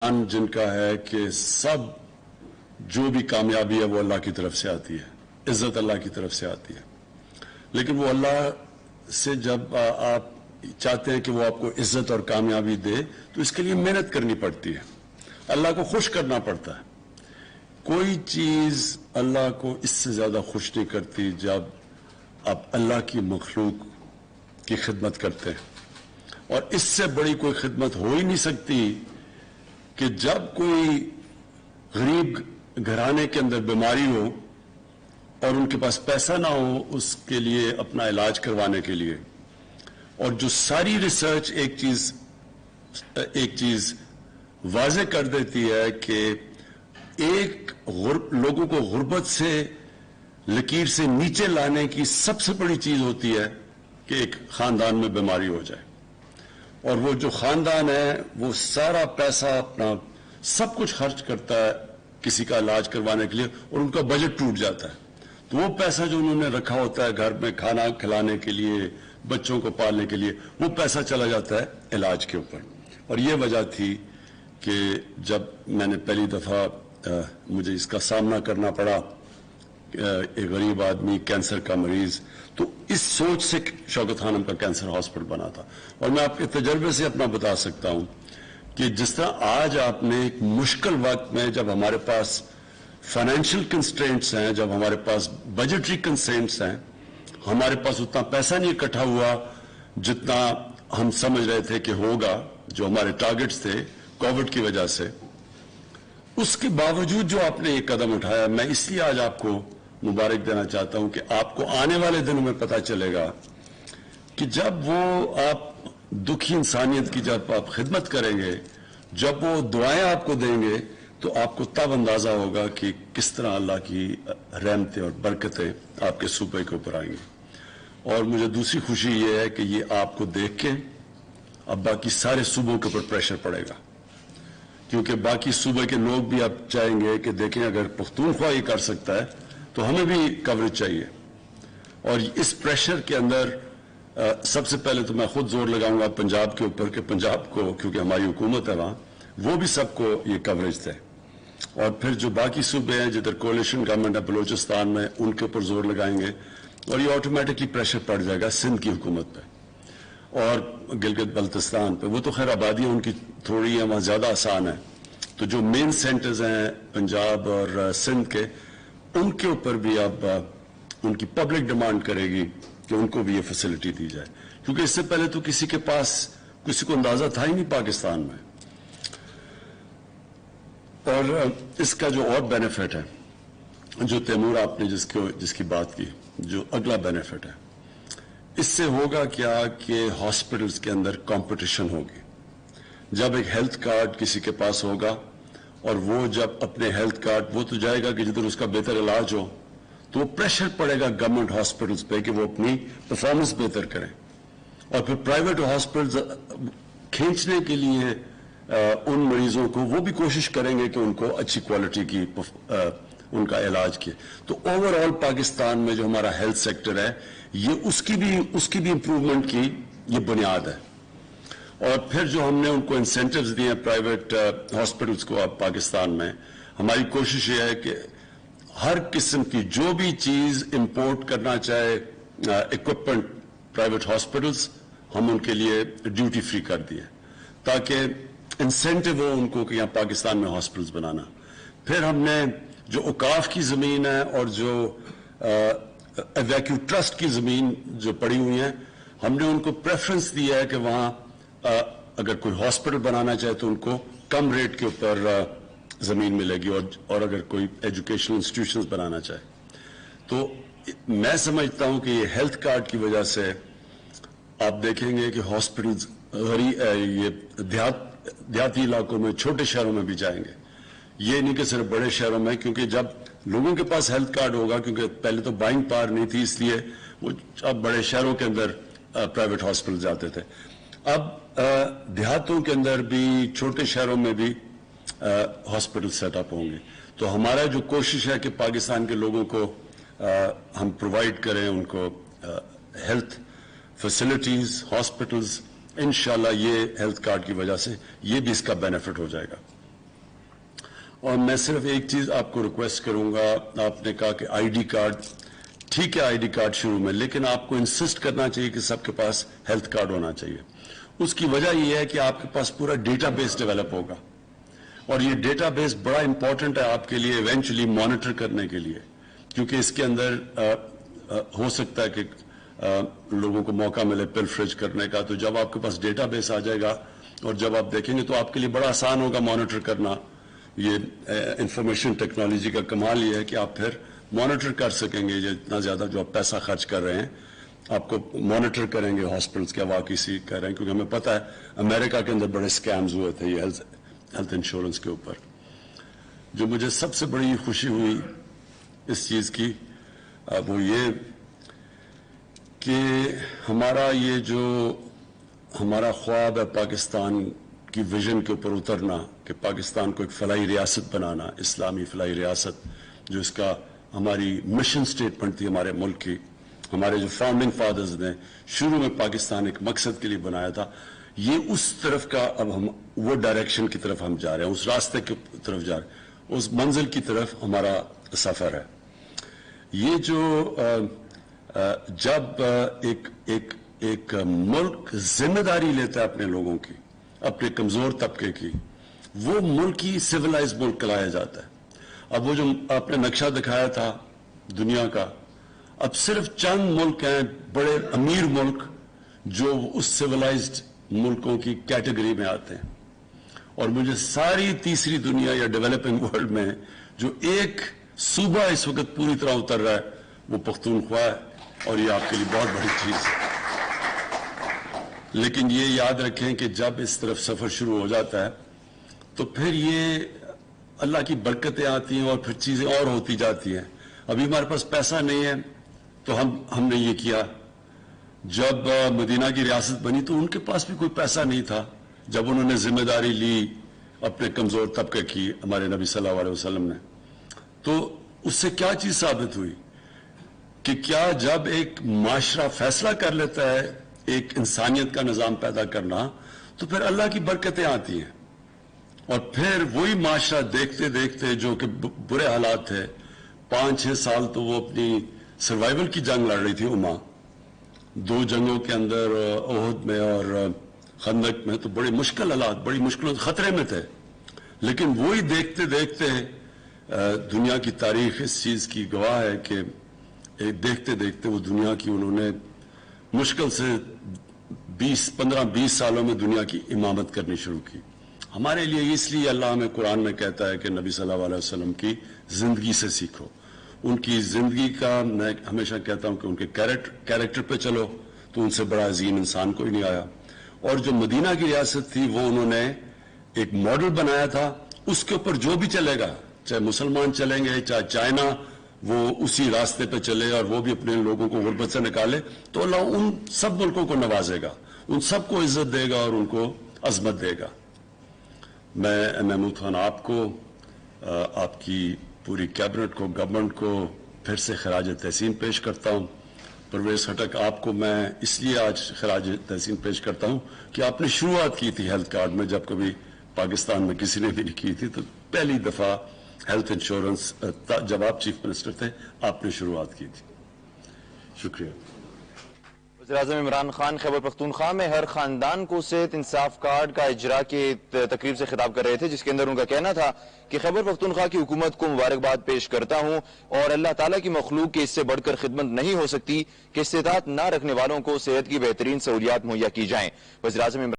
जिनका है कि सब जो भी कामयाबी है वो अल्लाह की तरफ से आती है, इज्जत अल्लाह की तरफ से आती है। लेकिन वो अल्लाह से जब आप चाहते हैं कि वो आपको इज्जत और कामयाबी दे तो इसके लिए मेहनत करनी पड़ती है, अल्लाह को खुश करना पड़ता है। कोई चीज अल्लाह को इससे ज्यादा खुश नहीं करती जब आप अल्लाह की मखलूक की खिदमत करते हैं, और इससे बड़ी कोई खिदमत हो ही नहीं सकती कि जब कोई गरीब घराने के अंदर बीमारी हो और उनके पास पैसा ना हो उसके लिए अपना इलाज करवाने के लिए, और जो सारी रिसर्च एक चीज वाज़े कर देती है कि लोगों को गुर्बत से लकीर से नीचे लाने की सबसे बड़ी चीज होती है कि एक खानदान में बीमारी हो जाए, और वो जो खानदान है वो सारा पैसा अपना सब कुछ खर्च करता है किसी का इलाज करवाने के लिए, और उनका बजट टूट जाता है। तो वो पैसा जो उन्होंने रखा होता है घर में खाना खिलाने के लिए, बच्चों को पालने के लिए, वो पैसा चला जाता है इलाज के ऊपर। और ये वजह थी कि जब मैंने पहली दफा मुझे इसका सामना करना पड़ा, एक गरीब आदमी कैंसर का मरीज, तो इस सोच से शौकत खानम का कैंसर हॉस्पिटल बना था। और मैं आपके तजर्बे से अपना बता सकता हूं कि जिस तरह आज आपने एक मुश्किल वक्त में, जब हमारे पास फाइनेंशियल कंस्ट्रेंट्स हैं, जब हमारे पास बजटरी कंस्ट्रेंट्स हैं, हमारे पास उतना पैसा नहीं इकट्ठा हुआ जितना हम समझ रहे थे कि होगा, जो हमारे टारगेट्स थे कोविड की वजह से, उसके बावजूद जो आपने एक कदम उठाया, मैं इसलिए आज आपको मुबारक देना चाहता हूं कि आपको आने वाले दिनों में पता चलेगा कि जब वो आप दुखी इंसानियत की जब आप खिदमत करेंगे, जब वो दुआएं आपको देंगे, तो आपको तब अंदाजा होगा कि किस तरह अल्लाह की रहमतें और बरकतें आपके सूबे के ऊपर आएंगी। और मुझे दूसरी खुशी ये है कि ये आपको देख के अब बाकी सारे सूबों के ऊपर प्रेशर पड़ेगा, क्योंकि बाकी सूबे के लोग भी अब चाहेंगे कि देखें अगर पख्तूनख्वा ये कर सकता है तो हमें भी कवरेज चाहिए। और इस प्रेशर के अंदर सबसे पहले तो मैं खुद जोर लगाऊंगा पंजाब के ऊपर कि पंजाब को, क्योंकि हमारी हुकूमत है वहां, वो भी सबको ये कवरेज दे। और फिर जो बाकी सूबे हैं जिधर कोalition गवर्नमेंट है बलूचिस्तान में, उनके ऊपर जोर लगाएंगे और ये ऑटोमेटिकली प्रेशर पड़ जाएगा सिंध की हुकूमत पे और गिलगित बल्तिस्तान पे। वो तो खैर आबादियां उनकी थोड़ी है, वहां ज्यादा आसान है। तो जो मेन सेंटर्स हैं पंजाब और सिंध के, उनके ऊपर भी अब उनकी पब्लिक डिमांड करेगी कि उनको भी ये फैसिलिटी दी जाए, क्योंकि इससे पहले तो किसी के पास किसी को अंदाजा था ही नहीं पाकिस्तान में। और इसका जो और बेनिफिट है, जो तैमूर आपने जिसकी बात की, जो अगला बेनिफिट है, इससे होगा क्या कि हॉस्पिटल्स के अंदर कंपटीशन होगी। जब एक हेल्थ कार्ड किसी के पास होगा और वो जब अपने हेल्थ कार्ड, वो तो जाएगा कि जिधर उसका बेहतर इलाज हो, तो प्रेशर पड़ेगा गवर्नमेंट हॉस्पिटल्स पे कि वो अपनी परफॉर्मेंस बेहतर करें। और फिर प्राइवेट हॉस्पिटल्स खींचने के लिए उन मरीजों को वो भी कोशिश करेंगे कि उनको अच्छी क्वालिटी की उनका इलाज किए। तो ओवरऑल पाकिस्तान में जो हमारा हेल्थ सेक्टर है, ये उसकी भी इंप्रूवमेंट की ये बुनियाद है। और फिर जो हमने उनको इंसेंटिव्स दिए हैं प्राइवेट हॉस्पिटल्स को, अब पाकिस्तान में हमारी कोशिश ये है कि हर किस्म की जो भी चीज इंपोर्ट करना चाहे इक्विपमेंट, प्राइवेट हॉस्पिटल्स, हम उनके लिए ड्यूटी फ्री कर दिए ताकि इंसेंटिव हो उनको कि यहाँ पाकिस्तान में हॉस्पिटल्स बनाना। फिर हमने जो औकाफ की जमीन है और जो वैक्यू ट्रस्ट की जमीन जो पड़ी हुई है, हमने उनको प्रेफरेंस दिया है कि वहां अगर कोई हॉस्पिटल बनाना चाहे तो उनको कम रेट के ऊपर जमीन मिलेगी, और अगर कोई एजुकेशनल इंस्टीट्यूशंस बनाना चाहे तो मैं समझता हूं कि ये हेल्थ कार्ड की वजह से आप देखेंगे कि हॉस्पिटल्स ये देहाती इलाकों में, छोटे शहरों में भी जाएंगे। ये नहीं कि सिर्फ बड़े शहरों में, क्योंकि जब लोगों के पास हेल्थ कार्ड होगा, क्योंकि पहले तो बाइंग पावर नहीं थी, इसलिए वो अब बड़े शहरों के अंदर प्राइवेट हॉस्पिटल जाते थे। अब देहातों के अंदर भी, छोटे शहरों में भी हॉस्पिटल सेटअप होंगे। तो हमारा जो कोशिश है कि पाकिस्तान के लोगों को हम प्रोवाइड करें उनको हेल्थ फैसिलिटीज, हॉस्पिटल्स। इंशाल्लाह ये हेल्थ कार्ड की वजह से ये भी इसका बेनिफिट हो जाएगा। اور میں صرف ایک چیز آپ کو ریکویسٹ کروں گا. آپ نے کہا کہ آئی ڈی کارڈ، ٹھیک ہے آئی ڈی کارڈ شروع میں، لیکن آپ کو انسسٹ کرنا چاہیے کہ سب کے پاس ہیلتھ کارڈ ہونا چاہیے. اس کی وجہ یہ ہے کہ آپ کے پاس پورا ڈیٹا بیس ڈیولپ ہوگا، اور یہ ڈیٹا بیس بڑا امپورٹنٹ ہے آپ کے لیے ایونچولی مانیٹر کرنے کے لیے، کیونکہ اس کے اندر ہو سکتا ہے کہ لوگوں کو موقع ملے پلفریج کرنے کا. تو جب آپ کے پاس ڈیٹا بیس آ جائے گا اور جب آپ دیکھیں گے تو آپ کے لیے بڑا آسان ہوگا مانیٹر کرنا. یہ انفارمیشن ٹیکنالوجی کا کمال یہ ہے کہ آپ پھر مانیٹر کر سکیں گے. اتنا زیادہ جو آپ پیسہ خرچ کر رہے ہیں آپ کو مانیٹر کریں گے ہاسپٹلس کیا واقعی سی کر رہے ہیں، کیونکہ ہمیں پتہ ہے امریکہ کے اندر بڑے سکیمز ہوئے تھے یہ ہیلتھ انشورنس کے اوپر. جو مجھے سب سے بڑی خوشی ہوئی اس چیز کی وہ یہ کہ ہمارا یہ جو ہمارا خواب ہے پاکستان کی ویژن کے اوپر اترنا، کہ پاکستان کو ایک فلاحی ریاست بنانا، اسلامی فلاحی ریاست، جو اس کا ہماری مشن سٹیٹمنٹ تھی ہمارے ملک کی. ہمارے جو فاؤنڈنگ فادرز نے شروع میں پاکستان ایک مقصد کے لیے بنایا تھا، یہ اس طرف کا اب ہم وہ ڈائریکشن کی طرف ہم جا رہے ہیں، اس راستے کی طرف جا رہے ہیں، اس منزل کی طرف ہمارا سفر ہے. یہ جو جب ایک ملک ذمہ داری لیتا ہے اپنے لوگوں کی، اپنے کمزور طبقے کی، وہ ملک ہی سویلائز ملک کہلایا جاتا ہے. اب وہ جو آپ نے نقشہ دکھایا تھا دنیا کا، اب صرف چند ملک ہیں بڑے امیر ملک جو اس سویلائزڈ ملکوں کی کیٹیگری میں آتے ہیں. اور مجھے ساری تیسری دنیا یا ڈیولپنگ ورلڈ میں جو ایک صوبہ اس وقت پوری طرح اتر رہا ہے وہ پختونخوا ہے، اور یہ آپ کے لیے بہت بڑی چیز ہے. لیکن یہ یاد رکھیں کہ جب اس طرف سفر شروع ہو جاتا ہے تو پھر یہ اللہ کی برکتیں آتی ہیں اور پھر چیزیں اور ہوتی جاتی ہیں. ابھی ہمارے پاس پیسہ نہیں ہے تو ہم نے یہ کیا. جب مدینہ کی ریاست بنی تو ان کے پاس بھی کوئی پیسہ نہیں تھا. جب انہوں نے ذمہ داری لی اپنے کمزور طبقے کی، ہمارے نبی صلی اللہ علیہ وسلم نے، تو اس سے کیا چیز ثابت ہوئی کہ کیا جب ایک معاشرہ فیصلہ کر لیتا ہے ایک انسانیت کا نظام پیدا کرنا تو پھر اللہ کی برکتیں آتی ہیں. اور پھر وہی معاشرہ دیکھتے دیکھتے جو کہ برے حالات تھے، 5-6 سال تو وہ اپنی سروائیول کی جنگ لڑ رہی تھی امہ، 2 جنگوں کے اندر احد میں اور خندق میں، تو بڑے مشکل حالات، بڑی مشکلوں خطرے میں تھے. لیکن وہی دیکھتے دیکھتے دنیا کی تاریخ اس چیز کی گواہ ہے کہ دیکھتے دیکھتے وہ دنیا کی انہوں نے مشکل سے 15-20 سالوں میں دنیا کی امامت کرنی شروع کی. ہمارے لیے اس لیے اللہ ہمیں قرآن میں کہتا ہے کہ نبی صلی اللہ علیہ وسلم کی زندگی سے سیکھو. ان کی زندگی کا میں ہمیشہ کہتا ہوں کہ ان کے کیریکٹر پہ چلو تو ان سے بڑا عظیم انسان کوئی نہیں آیا. اور جو مدینہ کی ریاست تھی وہ انہوں نے ایک ماڈل بنایا تھا، اس کے اوپر جو بھی چلے گا، چاہے مسلمان چلیں گے چاہے چائنا، وہ اسی راستے پہ چلے اور وہ بھی اپنے لوگوں کو غربت سے نکالے تو اللہ ان سب ملکوں کو نوازے گا، ان سب کو عزت دے گا اور ان کو عظمت دے گا. میں محمود خان آپ کو، آپ کی پوری کیبنٹ کو، گورنمنٹ کو پھر سے خراج تحسین پیش کرتا ہوں. پرویز خٹک آپ کو میں اس لیے آج خراج تحسین پیش کرتا ہوں کہ آپ نے شروعات کی تھی ہیلتھ کارڈ میں، جب کبھی پاکستان میں کسی نے بھی نہیں کی تھی، تو پہلی دفعہ ہیلتھ انشورنس جب آپ چیف منسٹر تھے آپ نے شروعات کی تھی. شکریہ. وزیراعظم عمران خان خیبر پختونخوا میں ہر خاندان کو صحت انصاف کارڈ کا اجرا کی تقریب سے خطاب کر رہے تھے، جس کے اندر ان کا کہنا تھا کہ خیبر پختونخوا کی حکومت کو مبارکباد پیش کرتا ہوں اور اللہ تعالیٰ کی مخلوق کے اس سے بڑھ کر خدمت نہیں ہو سکتی کہ استطاعت نہ رکھنے والوں کو صحت کی بہترین سہولیات مہیا کی جائیں. وزیراعظم